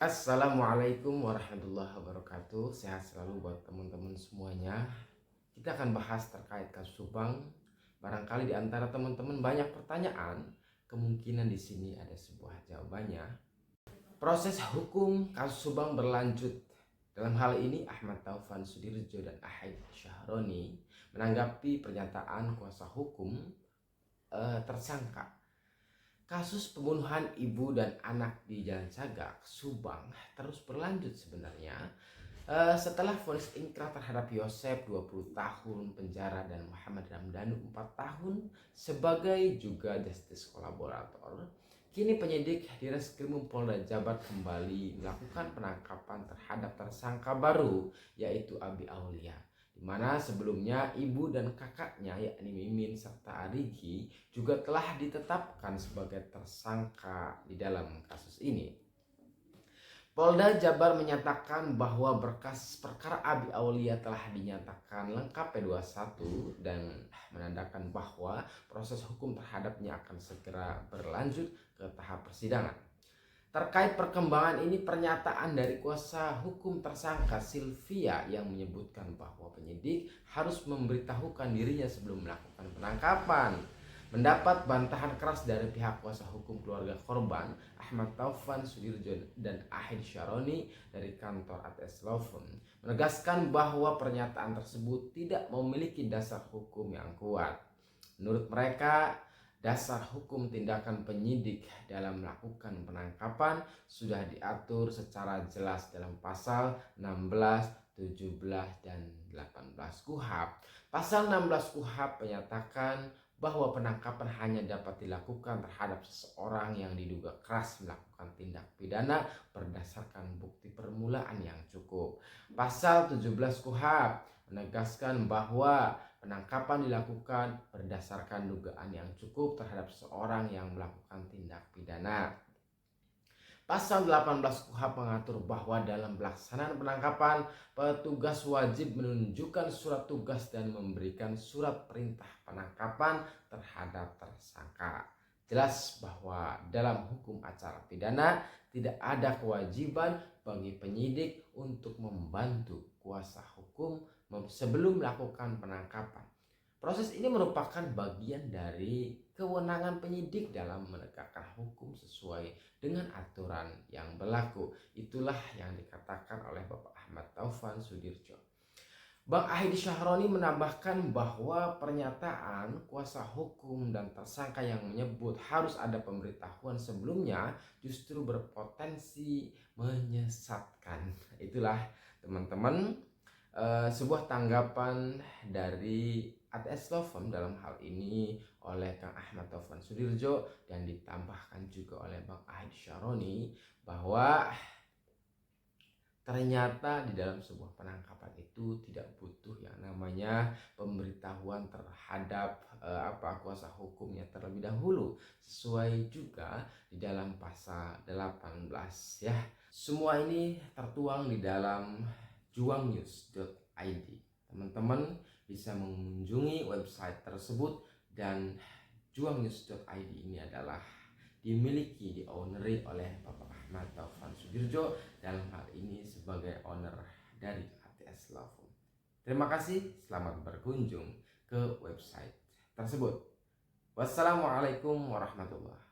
Assalamualaikum warahmatullahi wabarakatuh. Sehat selalu buat teman-teman semuanya. Kita akan bahas terkait kasus Subang. Barangkali di antara teman-teman banyak pertanyaan. Kemungkinan di sini ada sebuah jawabannya. Proses hukum kasus Subang berlanjut. Dalam hal ini Ahmad Taufan Sudirjo dan Ahid Syahroni menanggapi pernyataan kuasa hukum tersangka kasus pembunuhan ibu dan anak di Jalan Sagak, Subang terus berlanjut sebenarnya. Setelah vonis inkrah terhadap Yosep 20 tahun penjara dan Muhammad Ramdhanu 4 tahun sebagai juga justice kolaborator, kini penyidik di Reskrimum Polda Jabar kembali melakukan penangkapan terhadap tersangka baru yaitu Abi Aulia, di mana sebelumnya ibu dan kakaknya yakni Mimin serta Arigi juga telah ditetapkan sebagai tersangka di dalam kasus ini. Polda Jabar menyatakan bahwa berkas perkara Abi Aulia telah dinyatakan lengkap P21 dan menandakan bahwa proses hukum terhadapnya akan segera berlanjut ke tahap persidangan. Terkait perkembangan ini, pernyataan dari kuasa hukum tersangka Sylvia yang menyebutkan bahwa penyidik harus memberitahukan dirinya sebelum melakukan penangkapan mendapat bantahan keras dari pihak kuasa hukum keluarga korban Ahmad Taufan Sudirjo dan Ahid Syahroni dari kantor ATS Law Firm, menegaskan bahwa pernyataan tersebut tidak memiliki dasar hukum yang kuat. Menurut mereka, dasar hukum tindakan penyidik dalam melakukan penangkapan sudah diatur secara jelas dalam pasal 16, 17, dan 18 KUHP. Pasal 16 KUHP menyatakan bahwa penangkapan hanya dapat dilakukan terhadap seseorang yang diduga keras melakukan tindak pidana berdasarkan bukti permulaan yang cukup. Pasal 17 KUHP menegaskan bahwa penangkapan dilakukan berdasarkan dugaan yang cukup terhadap seseorang yang melakukan tindak pidana. Pasal 18 KUHP mengatur bahwa dalam pelaksanaan penangkapan, petugas wajib menunjukkan surat tugas dan memberikan surat perintah penangkapan terhadap tersangka. Jelas bahwa dalam hukum acara pidana tidak ada kewajiban bagi penyidik untuk membantu kuasa hukum sebelum melakukan penangkapan. Proses ini merupakan bagian dari kewenangan penyidik dalam menegakkan hukum sesuai dengan aturan yang berlaku. Itulah yang dikatakan oleh Bapak Ahmad Taufan Sudirjo. Bang Ahid Syahroni menambahkan bahwa pernyataan kuasa hukum dan tersangka yang menyebut harus ada pemberitahuan sebelumnya justru berpotensi menyesatkan. Itulah teman-teman sebuah tanggapan dari ATS Law Firm dalam hal ini oleh Kang Ahmad Taufan Sudirjo dan ditambahkan juga oleh Bang Ahid Syahroni bahwa ternyata di dalam sebuah penangkapan itu tidak butuh yang namanya pemberitahuan terhadap kuasa hukumnya terlebih dahulu, sesuai juga di dalam pasal 18 ya. Semua ini tertuang di dalam juangnews.id. Teman-teman bisa mengunjungi website tersebut, dan juangnews.id ini adalah dimiliki, diowner oleh Bapak Ahmad Taufan Sudirjo, dalam hal ini sebagai owner dari ATS Law Firm. Terima kasih, selamat berkunjung ke website tersebut. Wassalamualaikum warahmatullahi wabarakatuh.